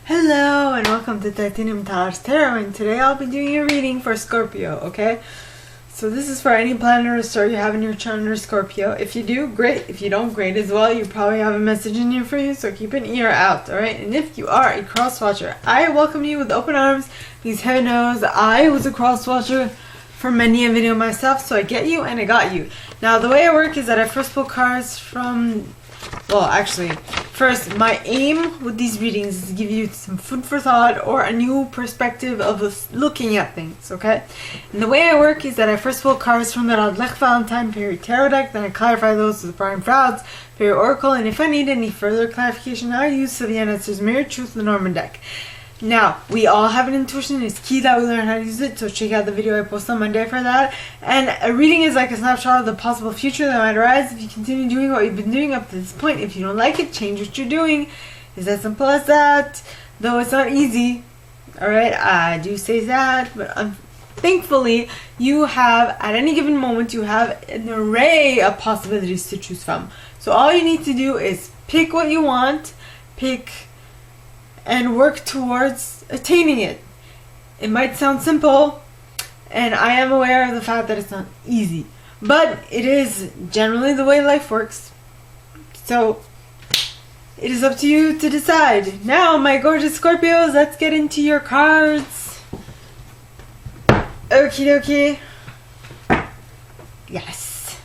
Hello and welcome to Untitled Tarot, and today I'll be doing a reading for Scorpio, okay? So this is for any planet or star you have in your chart under Scorpio. If you do, great. If you don't, great as well. You probably have a message in here for you, so keep an ear out, alright? And if you are a cross watcher, I welcome you with open arms, because heaven knows I was a cross watcher for many a video myself, so I get you and I got you. Now the way I work is that I first pull cards from... Well, actually, first, my aim with these readings is to give you some food for thought or a new perspective of looking at things, okay? And the way I work is that I first pull cards from the Lech Valentine Period Tarot deck, then I clarify those with the Prime Frauds Period Oracle, and if I need any further clarification, I use Sylvia Netzer's Mirror Truth the Norman deck. Now, we all have an intuition. It's key that we learn how to use it, so check out the video I post on Monday for that. And a reading is like a snapshot of the possible future that might arise if you continue doing what you've been doing up to this point. If you don't like it, change what you're doing. It's as simple as that, though it's not easy. Alright, I do say that, but thankfully, you have, at any given moment, you have an array of possibilities to choose from. So all you need to do is pick what you want, and work towards attaining it. It might sound simple, and I am aware of the fact that it's not easy, but it is generally the way life works. So it is up to you to decide. Now, my gorgeous Scorpios, let's get into your cards. Okie dokie. Yes.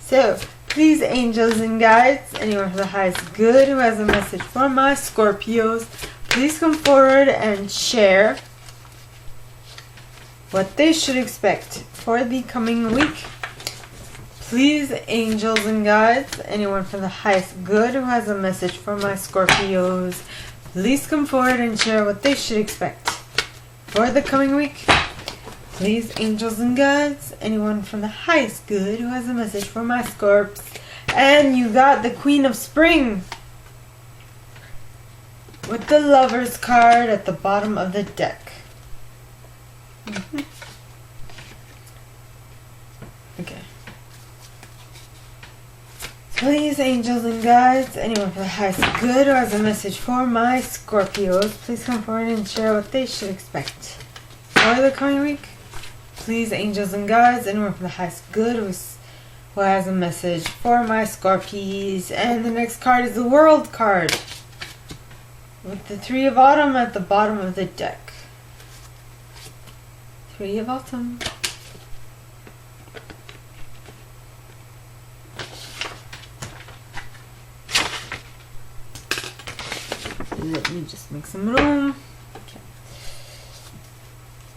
So, please, angels and guides, anyone for the highest good who has a message for my Scorpios, please come forward and share what they should expect for the coming week. Please, angels and guides, anyone for the highest good who has a message for my Scorpios, please come forward and share what they should expect for the coming week. Please, angels and guides, anyone from the highest good who has a message for my Scorps. And you got the Queen of Spring with the Lovers card at the bottom of the deck. Okay. Please, angels and guides, anyone for the highest good who has a message for my Scorpios, please come forward and share what they should expect for the coming week. Please, angels and guides, anyone from the highest good who has a message for my Scorpies. And the next card is the World card with the Three of Autumn at the bottom of the deck. Three of Autumn. Let me just make some room. Okay.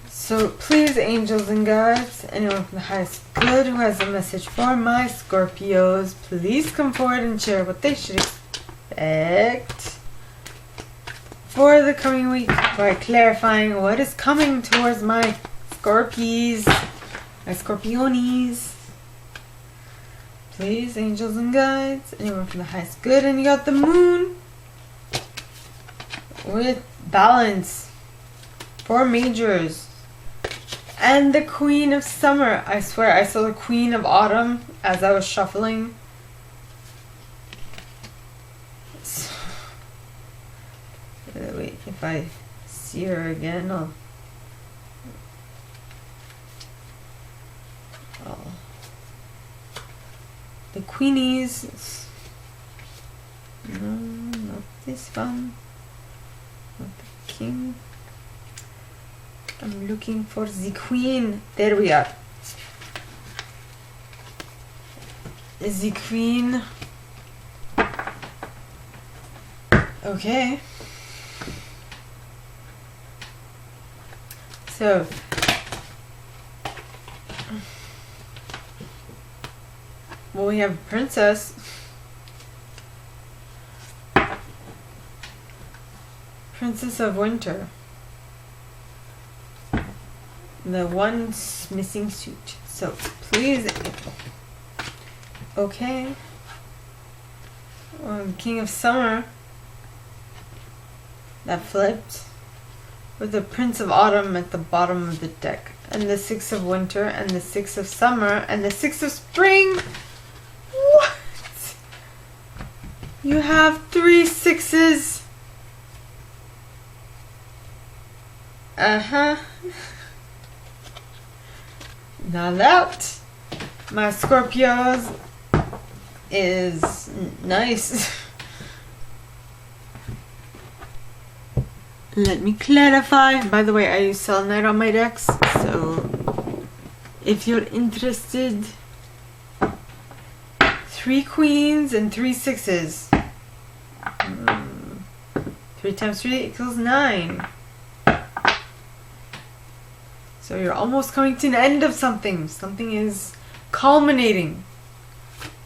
So please, angels and guides, anyone from the highest good who has a message for my Scorpios, please come forward and share what they should expect for the coming week by clarifying what is coming towards my Scorpies, my Scorpionis. Please, angels and guides, anyone from the highest good, and you got the Moon with Balance, 4 majors, and the Queen of Summer. I swear I saw the Queen of Autumn as I was shuffling. So, wait, if I see her again, oh, the Queenies. No, not this one. Not the King. I'm looking for the Queen. There we are. The Queen. Okay. So, well, we have Princess. Princess of Winter. The one missing suit. So, please. Okay. King of Summer. That flipped. With the Prince of Autumn at the bottom of the deck. And the Six of Winter. And the Six of Summer. And the Six of Spring. What? You have 3 sixes. Uh-huh. Now that, my Scorpios, is nice. Let me clarify. By the way, I use selenite on my decks, so if you're interested, 3 queens and 3 sixes. 3 times 3 equals 9. So you're almost coming to an end of something. Something is culminating.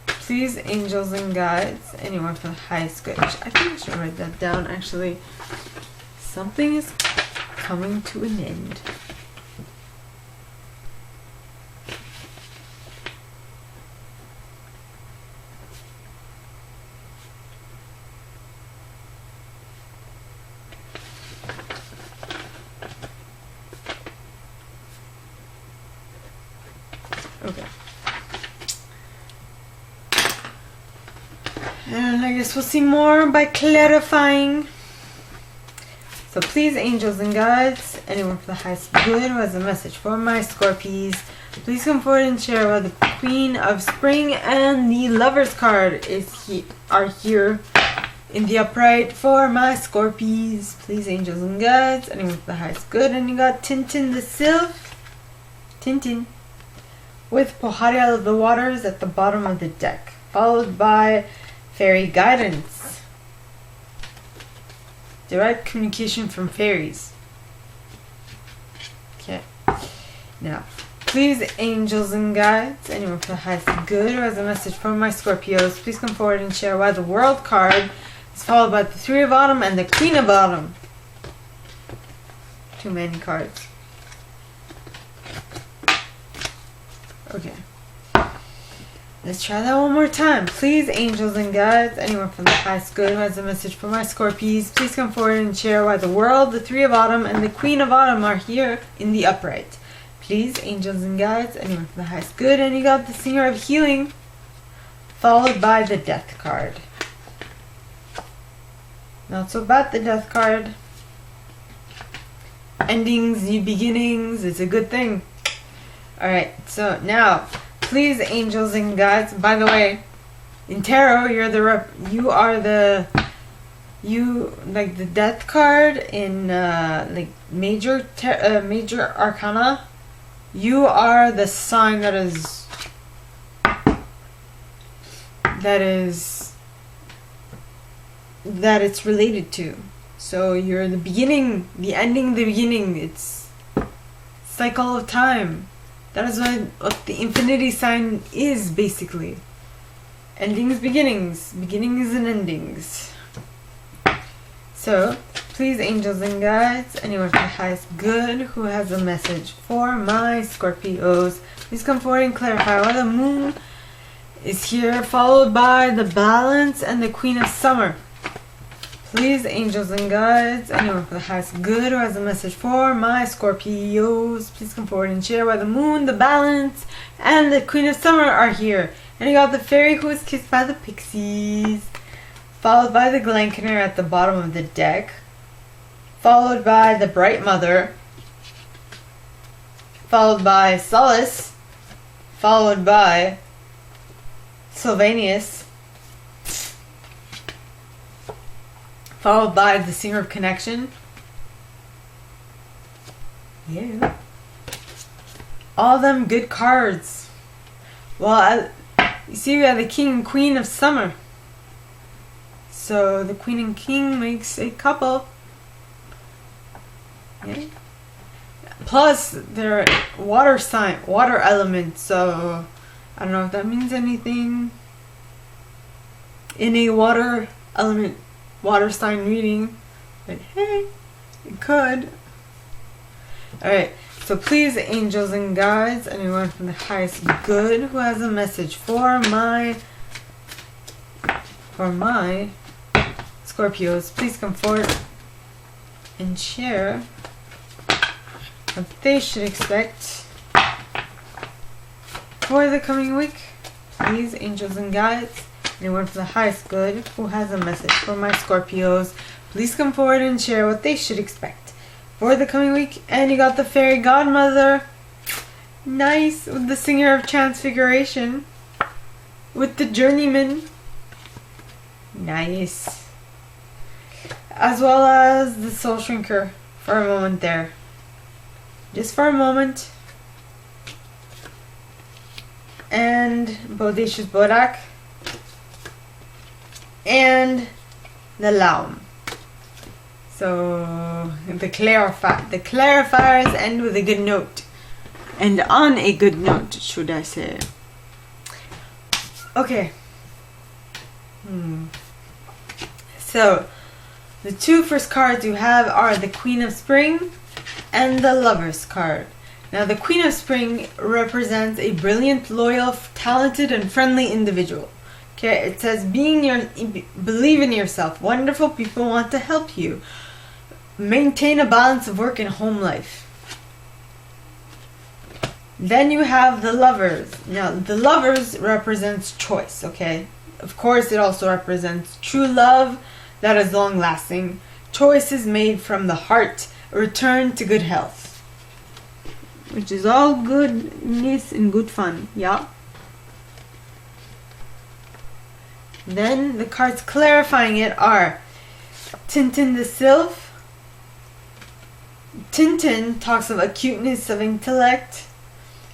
Please, angels and guides, anyone for the highest good. I think I should write that down, actually. Something is coming to an end. Okay. And I guess we'll see more by clarifying. So please, angels and guides, anyone for the highest good who has a message for my Scorpies, please come forward and share why the Queen of Spring and the Lovers card are here in the upright for my Scorpies. Please, angels and guides, anyone for the highest good. And you got Tintin the Sylph. Tintin. With Pohariel of the Waters at the bottom of the deck, followed by Fairy Guidance. Direct communication from fairies. Okay. Now, please, angels and guides, anyone for the highest good who has a message from my Scorpios, please come forward and share why the World card is followed by the 3 of Autumn and the Queen of Autumn. Too many cards. Okay. Let's try that one more time. Please, angels and guides, anyone from the highest good who has a message for my Scorpies, please come forward and share why the World, the 3 of Autumn, and the Queen of Autumn are here in the upright. Please, angels and guides, anyone from the highest good. And you got the Singer of Healing, followed by the Death card. Not so bad, the Death card. Endings, new beginnings, it's a good thing. Alright, so now, please, angels and guides. By the way, in tarot, like the Death card in like major arcana. You are the sign that it's related to. So you're the beginning, the ending, the beginning. It's cycle of time. That is what the infinity sign is, basically. Endings, beginnings. Beginnings and endings. So, please, angels and guides, anyone for the highest good who has a message for my Scorpios, please come forward and clarify why the Moon is here, followed by the Balance and the Queen of Summer. Please, angels and guides, anyone for the highest good who has a message for my Scorpios, please come forward and share why the Moon, the Balance, and the Queen of Summer are here. And you got the Fairy who was kissed by the Pixies, followed by the Glencaner at the bottom of the deck, followed by the Bright Mother, followed by Solace, followed by Sylvanus, followed by the Singer of Connection. Yeah. All them good cards. Well, you see we have the King and Queen of Summer. So the Queen and King makes a couple. Yeah. Plus, they're water element, so I don't know if that means anything. In a water element, water sign reading, but hey, it could. Alright, so please, angels and guides, anyone from the highest good who has a message for my Scorpios, please come forward and share what they should expect for the coming week. Please, angels and guides, anyone for the highest good who has a message for my Scorpios, please come forward and share what they should expect for the coming week. And you got the fairy godmother. Nice. With the singer of Transfiguration. With the journeyman. Nice. As well as the soul shrinker for a moment there. Just for a moment. And Bodacious Bodak. And the Laum. So the clarifiers end with a good note. And on a good note, should I say. Okay. So the two first cards you have are the Queen of Spring and the Lover's card. Now the Queen of Spring represents a brilliant, loyal, talented, and friendly individual. Okay, it says believe in yourself. Wonderful people want to help you. Maintain a balance of work and home life. Then you have the Lovers. Now the Lovers represents choice, okay? Of course it also represents true love that is long lasting. Choices made from the heart. A return to good health. Which is all goodness and good fun, yeah? Then the cards clarifying it are Tintin the Sylph. Tintin talks of acuteness of intellect,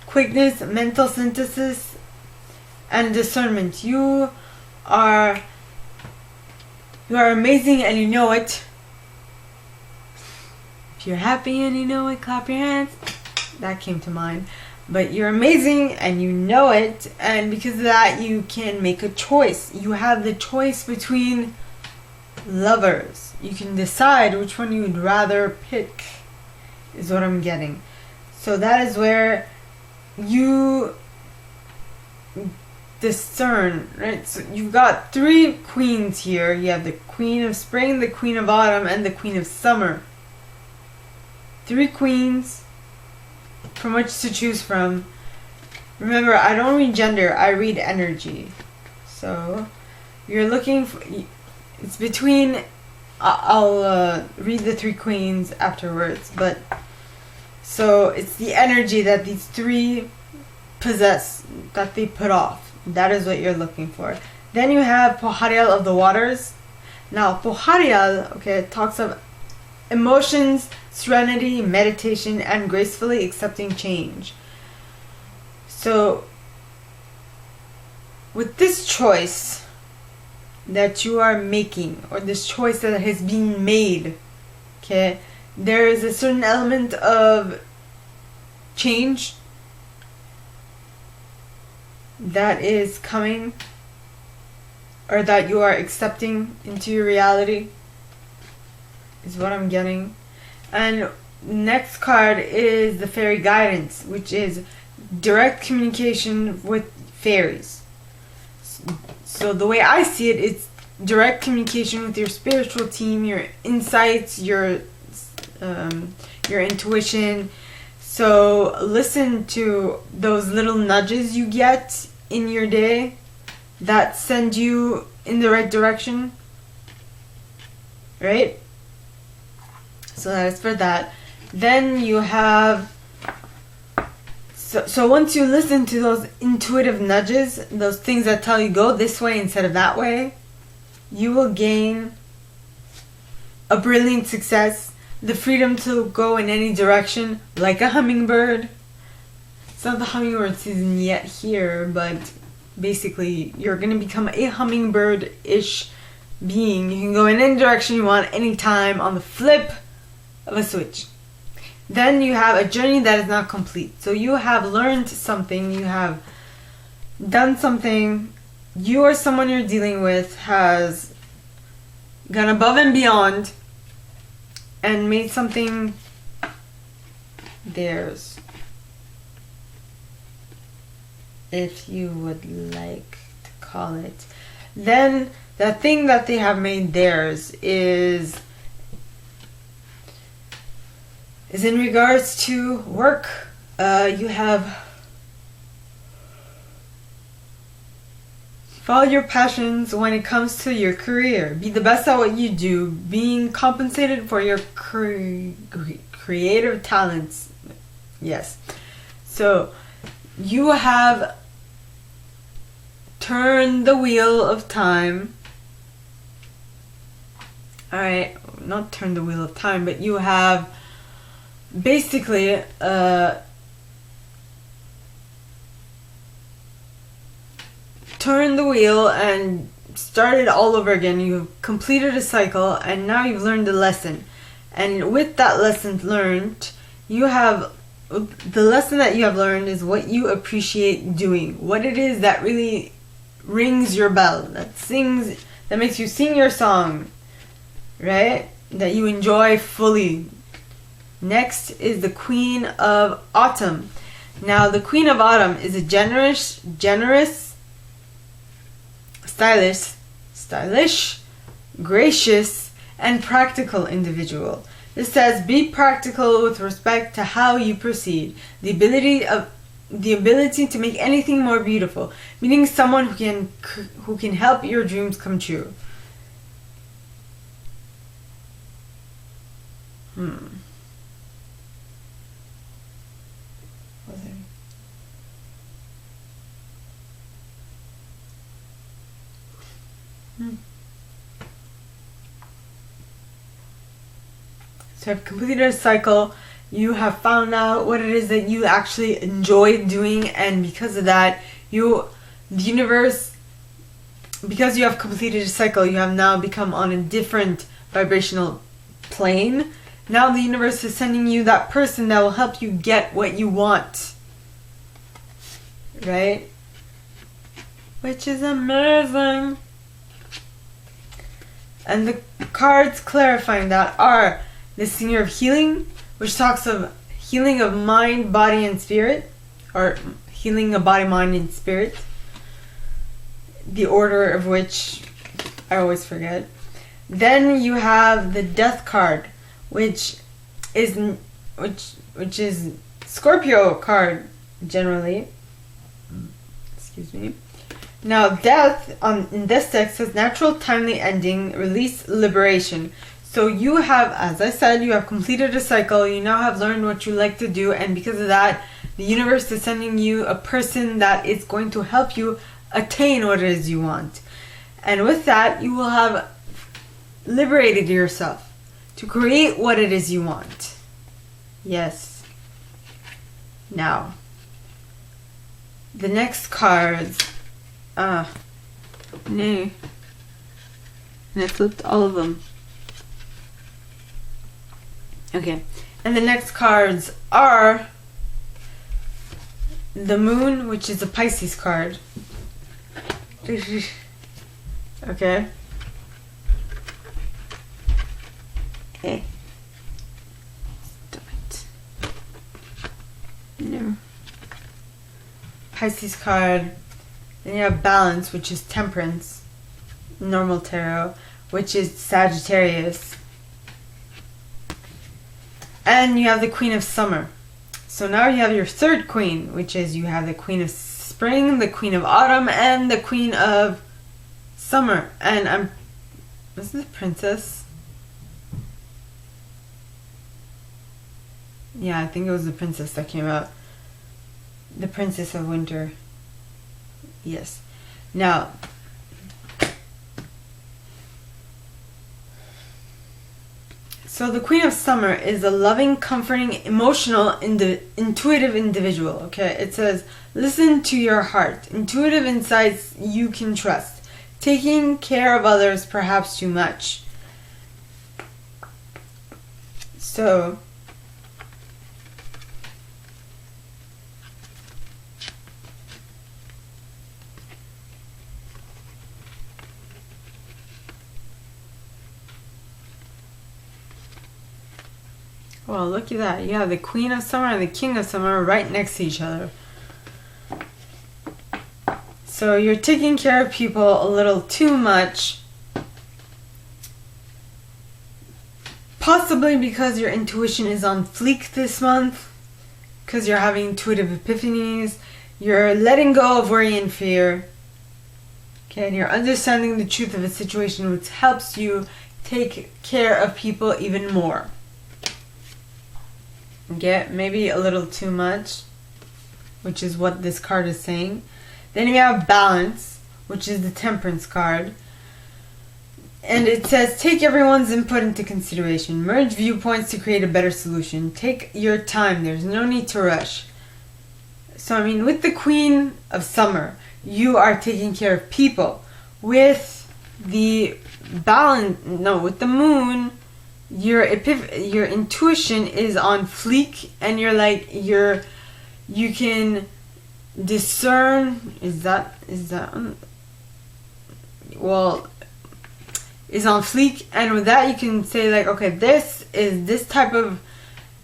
quickness, mental synthesis, and discernment. You are amazing and you know it. If you're happy and you know it, clap your hands. That came to mind. But you're amazing and you know it, and because of that you can make a choice. You have the choice between lovers. You can decide which one you'd rather pick, is what I'm getting. So that is where you discern, right? So you've got three queens here. You have the Queen of Spring, the Queen of Autumn, and the Queen of Summer. Three queens from which to choose from. Remember, I don't read gender, I read energy. So you're looking for, it's between, I'll read the three queens afterwards, but so it's the energy that these three possess, that they put off. That is what you're looking for. Then you have Poharial of the Waters. Now Poharial, okay, it talks of emotions, serenity, meditation, and gracefully accepting change. So with this choice that you are making, or this choice that has been made, okay, there is a certain element of change that is coming, or that you are accepting into your reality, is what I'm getting. And next card is the Fairy Guidance, which is direct communication with fairies. So the way I see it, it's direct communication with your spiritual team, your insights, your intuition. So listen to those little nudges you get in your day that send you in the right direction, right? So that is for that. Then you have, so once you listen to those intuitive nudges, those things that tell you go this way instead of that way, you will gain a brilliant success, the freedom to go in any direction like a hummingbird. It's not the hummingbird season yet here, but basically you're going to become a hummingbird-ish being. You can go in any direction you want, anytime, on the flip of a switch. Then you have a journey that is not complete. So you have learned something, you have done something, you or someone you're dealing with has gone above and beyond and made something theirs, if you would like to call it. Then the thing that they have made theirs is in regards to work. You have Follow your passions when it comes to your career. Be the best at what you do, being compensated for your creative talents. Yes. So, you have turned the wheel of time. Alright, not turn the wheel of time, but you have basically turned the wheel and started all over again. You've completed a cycle and now you've learned a lesson. And with that lesson learned, you have the lesson that you have learned is what you appreciate doing. What it is that really rings your bell, that makes you sing your song, right? That you enjoy fully. Next is the Queen of Autumn. Now, the Queen of Autumn is a generous, stylish, gracious, and practical individual. This says, be practical with respect to how you proceed. The ability to make anything more beautiful, meaning someone who can help your dreams come true. So I've completed a cycle. You have found out what it is that you actually enjoy doing, and because of that, because you have completed a cycle, you have now become on a different vibrational plane. Now the universe is sending you that person that will help you get what you want. Right? Which is amazing. And the cards clarifying that are the Singer of Healing, which talks of healing of mind, body, and spirit, or healing of body, mind, and spirit. The order of which I always forget. Then you have the Death card, which is Scorpio card generally. Excuse me. Now, death in this text says natural, timely ending, release, liberation. So you have, as I said, you have completed a cycle. You now have learned what you like to do, and because of that, the universe is sending you a person that is going to help you attain what it is you want. And with that, you will have liberated yourself to create what it is you want. Yes. Now, the next cards. No. And I flipped all of them. Okay. And the next cards are the Moon, which is a Pisces card. Okay. Okay. Stop it. No. Pisces card. Then you have Balance, which is Temperance. Normal tarot, which is Sagittarius. And you have the Queen of Summer. So now you have your third queen, which is you have the Queen of Spring, the Queen of Autumn, and the Queen of Summer. And this is the Princess. Yeah, I think it was the Princess that came out. The Princess of Winter. Yes. Now, so the Queen of Summer is a loving, comforting, emotional, intuitive individual. Okay, it says, listen to your heart. Intuitive insights you can trust. Taking care of others, perhaps too much. So, well, look at that. You have the Queen of Summer and the King of Summer right next to each other. So you're taking care of people a little too much. Possibly because your intuition is on fleek this month. Because you're having intuitive epiphanies. You're letting go of worry and fear. Okay, and you're understanding the truth of a situation, which helps you take care of people even more. Okay, maybe a little too much, which is what this card is saying. Then you have balance, which is the temperance card. And it says, take everyone's input into consideration. Merge viewpoints to create a better solution. Take your time. There's no need to rush. So, I mean, with the Queen of Summer, you are taking care of people. With the with the Moon, your intuition is on fleek, and you can discern. Is on fleek, and with that you can say like, okay, this is this type of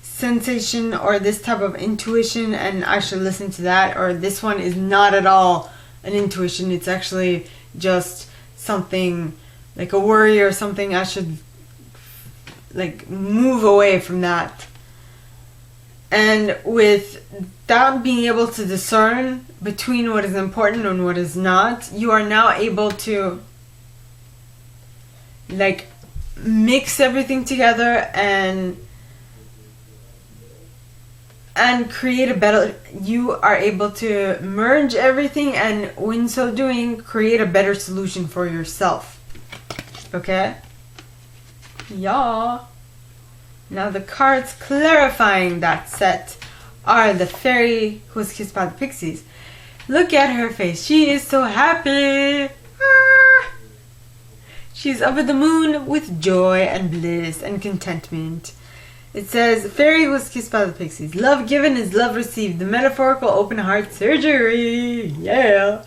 sensation or this type of intuition, and I should listen to that, or this one is not at all an intuition, it's actually just something like a worry or something, I should like move away from that. And with that, being able to discern between what is important and what is not, you are now able to like mix everything together and create a better, you are able to merge everything, and in so doing create a better solution for yourself. Okay? Yeah. Now the cards clarifying that set are the fairy who was kissed by the pixies. Look at her face. She is so happy. Ah. She's over the moon with joy and bliss and contentment. It says, fairy who was kissed by the pixies. Love given is love received. The metaphorical open heart surgery. Yeah.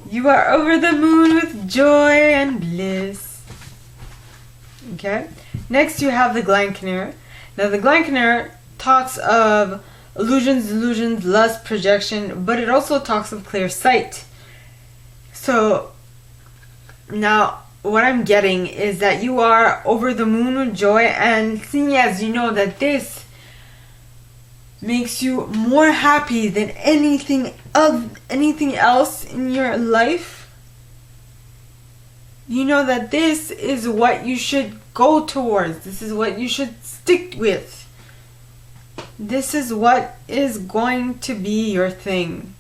You are over the moon with joy and bliss. Okay. Next you have the Glankaner. Now the Glankaner talks of illusions, delusions, lust, projection, but it also talks of clear sight. So now what I'm getting is that you are over the moon with joy, and seeing as you know that this makes you more happy than anything else in your life. You know that this is what you should go towards. This is what you should stick with. This is what is going to be your thing.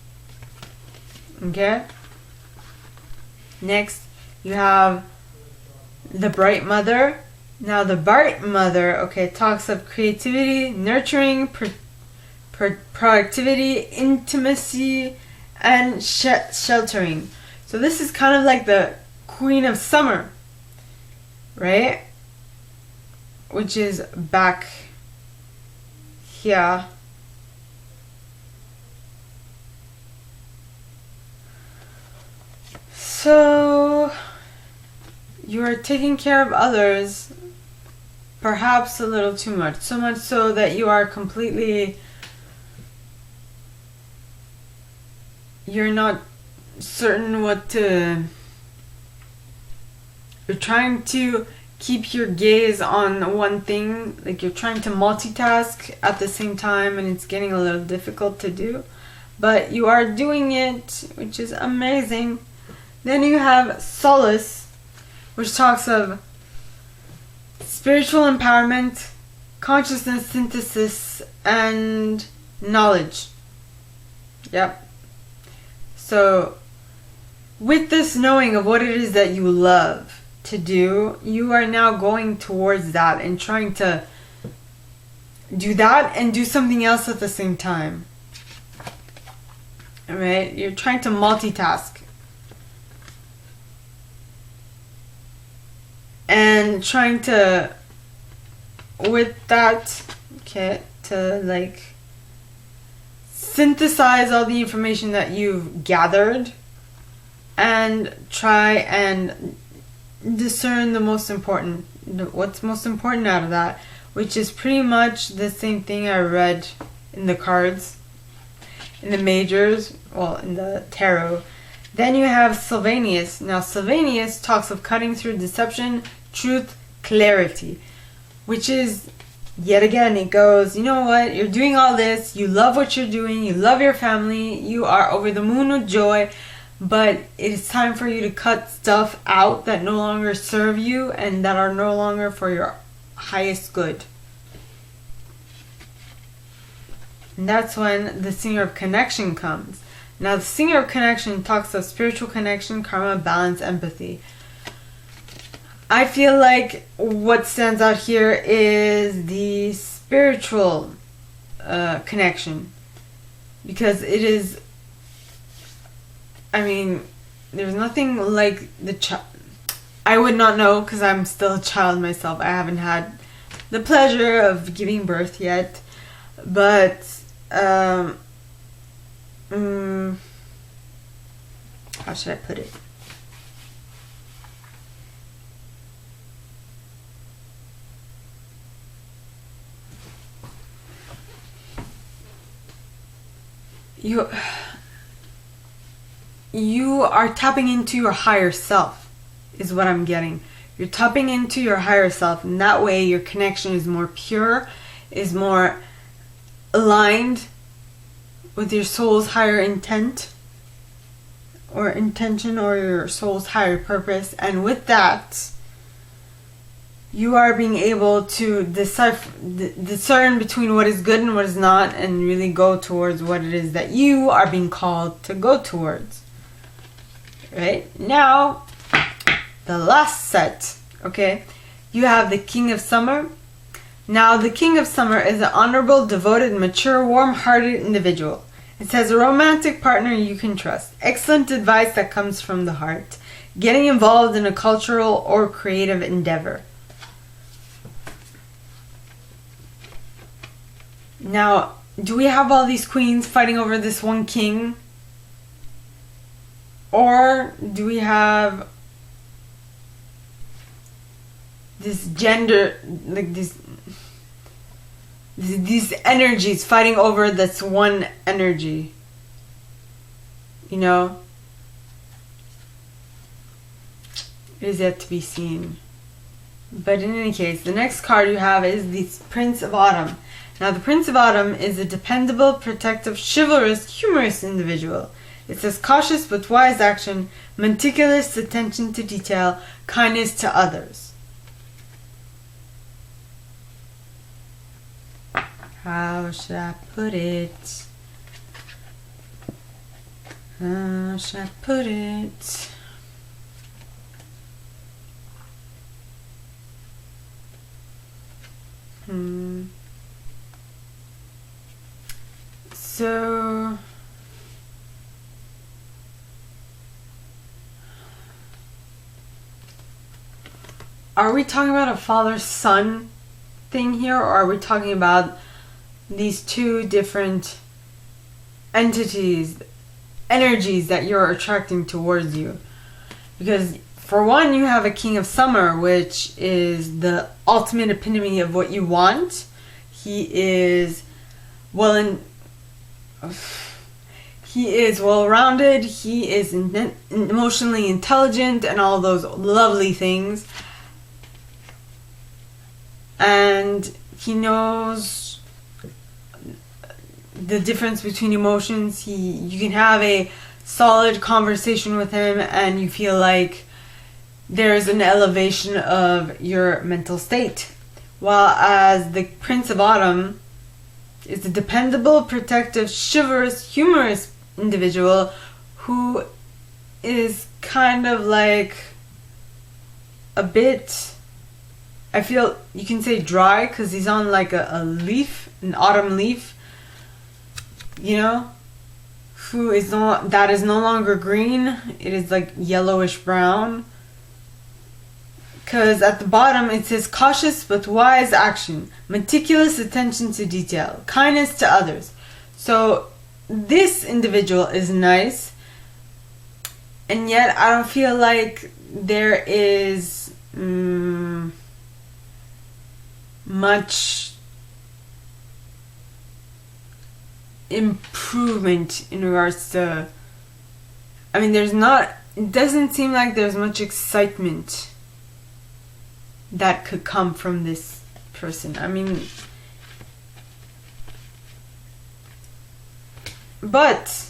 Okay? Next, you have the Bright Mother. Now the Bright Mother, okay, talks of creativity, nurturing, productivity, intimacy, and sheltering. So this is kind of like the Queen of Summer, right? Which is back here. So you are taking care of others, perhaps a little too much. So much so that you are completely, you're not certain what to, you're trying to keep your gaze on one thing, like you're trying to multitask at the same time, and it's getting a little difficult to do, but you are doing it, which is amazing. Then you have Solace, which talks of spiritual empowerment, consciousness synthesis, and knowledge. Yep. So with this knowing of what it is that you love to do, you are now going towards that and trying to do that and do something else at the same time. Alright? You're trying to multitask. And trying to, with that, okay, to like synthesize all the information that you've gathered and try and discern the most important, what's most important out of that, which is pretty much the same thing I read in the cards, in the majors, well, in the tarot. Then you have Sylvanus. Now Sylvanus talks of cutting through deception, truth, clarity, which is, yet again, it goes, you know what, you're doing all this, you love what you're doing, you love your family, you are over the moon with joy, but it is time for you to cut stuff out that no longer serve you and that are no longer for your highest good. And that's when the Singer of Connection comes. Now, the Singer of Connection talks of spiritual connection, karma, balance, empathy. I feel like what stands out here is the spiritual connection. Because it is, I mean, there's nothing like the child. I would not know because I'm still a child myself. I haven't had the pleasure of giving birth yet. But how should I put it? You are tapping into your higher self, is what I'm getting. You're tapping into your higher self, and that way your connection is more pure, is more aligned with your soul's higher intent or intention, or your soul's higher purpose. And with that, you are being able to discern between what is good and what is not, and really go towards what it is that you are being called to go towards. Right? Now, the last set, okay? You have the King of Summer. Now, the King of Summer is an honorable, devoted, mature, warm-hearted individual. It says a romantic partner you can trust. Excellent advice that comes from the heart. Getting involved in a cultural or creative endeavor. Now, do we have all these queens fighting over this one king? Or do we have this gender, like these energies fighting over this one energy? You know? It is yet to be seen. But in any case, the next card you have is the Prince of Autumn. Now, the Prince of Autumn is a dependable, protective, chivalrous, humorous individual. It says cautious but wise action, meticulous attention to detail, kindness to others. How should I put it? How should I put it? So, are we talking about a father-son thing here, or are we talking about these two different entities, energies that you're attracting towards you? Because for one, you have a King of Summer, which is the ultimate epitome of what you want. He is well-rounded, he is emotionally intelligent, and all those lovely things. And he knows the difference between emotions. You can have a solid conversation with him and you feel like there's an elevation of your mental state. While as the Prince of Autumn is a dependable, protective, chivalrous, humorous individual who is kind of like a bit, I feel you can say dry, because he's on like a leaf, an autumn leaf, you know, that is no longer green. It is like yellowish brown. Because at the bottom it says cautious but wise action, meticulous attention to detail, kindness to others. So this individual is nice, and yet I don't feel like there is much improvement in regards to, I mean, it doesn't seem like there's much excitement that could come from this person. I mean, but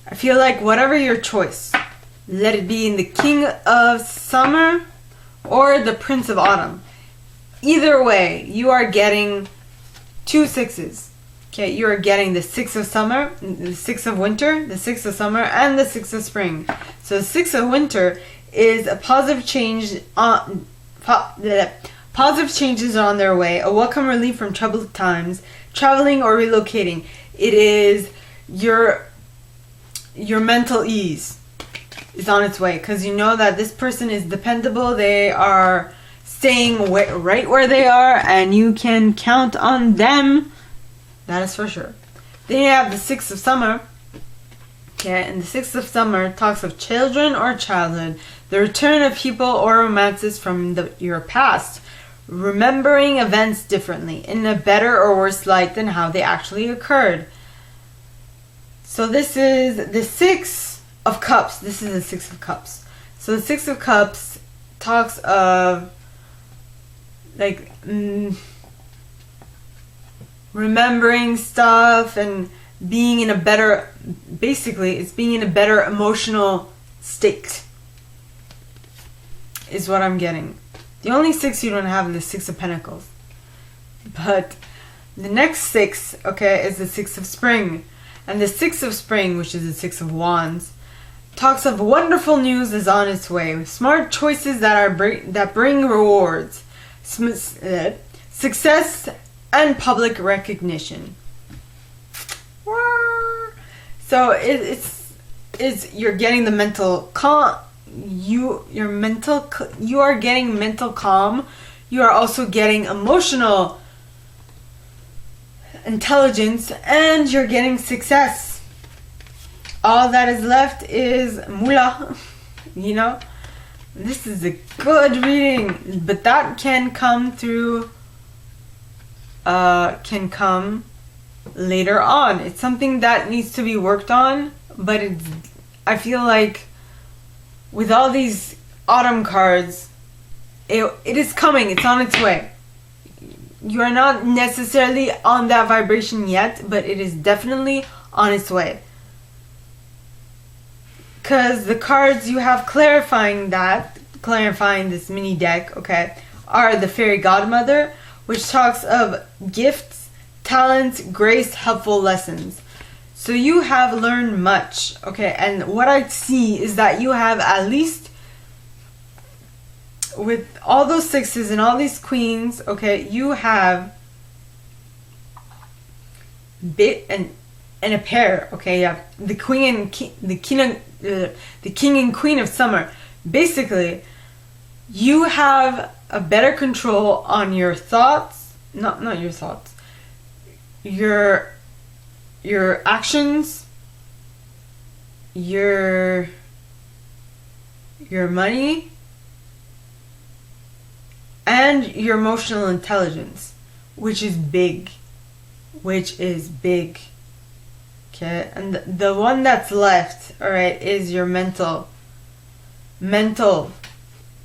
I feel like whatever your choice, let it be in the King of Summer or the Prince of Autumn. Either way, you are getting 2 6s. Okay, you are getting the 6 of summer, the 6 of winter, the 6 of summer, and the 6 of spring. So the 6 of winter is a positive change positive changes are on their way, a welcome relief from troubled times, traveling or relocating. It is your mental ease is on its way, because you know that this person is dependable. They are staying right where they are, and you can count on them. That is for sure. Then you have the 6 of summer. Okay, and the 6 of summer talks of children or childhood, the return of people or romances from your past, remembering events differently, in a better or worse light than how they actually occurred. So this is the 6 of cups. This is the 6 of cups. So the 6 of cups talks of like remembering stuff and being in a better, basically it's being in a better emotional state is what I'm getting. The only 6 you don't have is the 6 of Pentacles. But the next 6, okay, is the 6 of spring. And the 6 of spring, which is the 6 of wands, talks of wonderful news is on its way. Smart choices that bring rewards, success, and public recognition. So it's you're getting the mental calm. You are getting mental calm. You are also getting emotional intelligence, and you're getting success. All that is left is moolah. You know, this is a good reading, but that can come through. Can come later on. It's something that needs to be worked on, but I feel like with all these autumn cards, it is coming. It's on its way. You are not necessarily on that vibration yet, but it is definitely on its way. Because the cards you have clarifying this mini deck, okay, are the Fairy Godmother, which talks of gifts, talents, grace, helpful lessons. So you have learned much, okay, and what I see is that you have, at least with all those 6s and all these queens, okay, you have and a pair, okay, you have the queen and the king and queen of summer. Basically, you have a better control on your thoughts, not your thoughts, your actions, your money, and your emotional intelligence, which is big. Okay, and the one that's left, all right, is your mental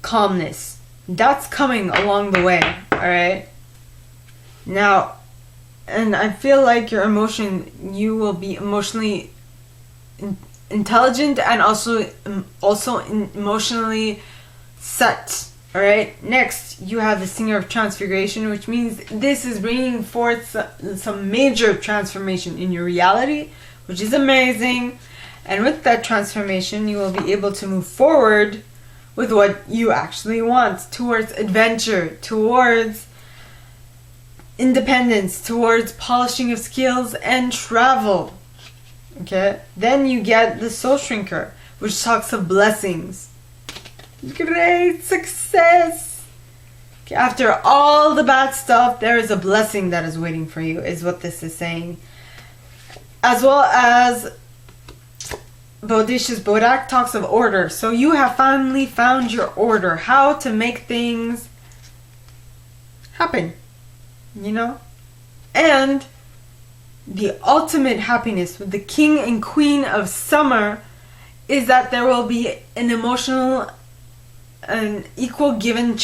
calmness. That's coming along the way, all right? Now, and I feel like you will be emotionally intelligent and also emotionally set, all right? Next, you have the Singer of Transfiguration, which means this is bringing forth some major transformation in your reality, which is amazing. And with that transformation, you will be able to move forward with what you actually want, towards adventure, towards independence, towards polishing of skills and travel. Okay, then you get the Soul Shrinker, which talks of blessings, great success. Okay, after all the bad stuff, there is a blessing that is waiting for you, is what this is saying. As well as Bodacious Bodak talks of order. So you have finally found your order, how to make things happen, you know? And the ultimate happiness with the King and Queen of Summer is that there will be an equal give and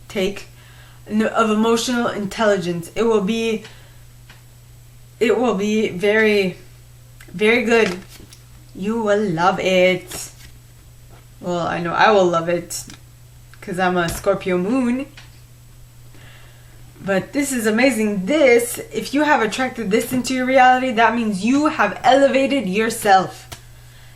take of emotional intelligence. It will be very Very good. You will love it. Well, I know I will love it because I'm a Scorpio moon. But this is amazing. This, if you have attracted this into your reality, that means you have elevated yourself.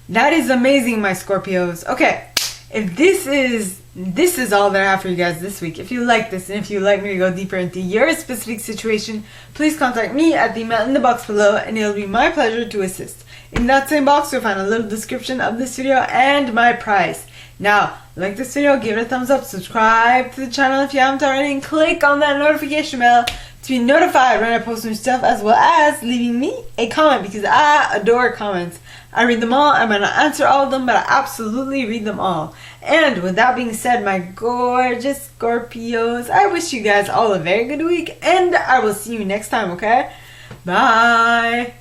That is amazing, my Scorpios. Okay, if this is all that I have for you guys this week. If you like this and if you'd like me to go deeper into your specific situation, please contact me at the email in the box below and it'll be my pleasure to assist. In that same box, you'll find a little description of this video and my price. Now, like this video, give it a thumbs up, subscribe to the channel if you haven't already, and click on that notification bell to be notified when I post new stuff, as well as leaving me a comment because I adore comments. I read them all. I might not answer all of them, but I absolutely read them all. And with that being said, my gorgeous Scorpios, I wish you guys all a very good week, and I will see you next time, okay? Bye!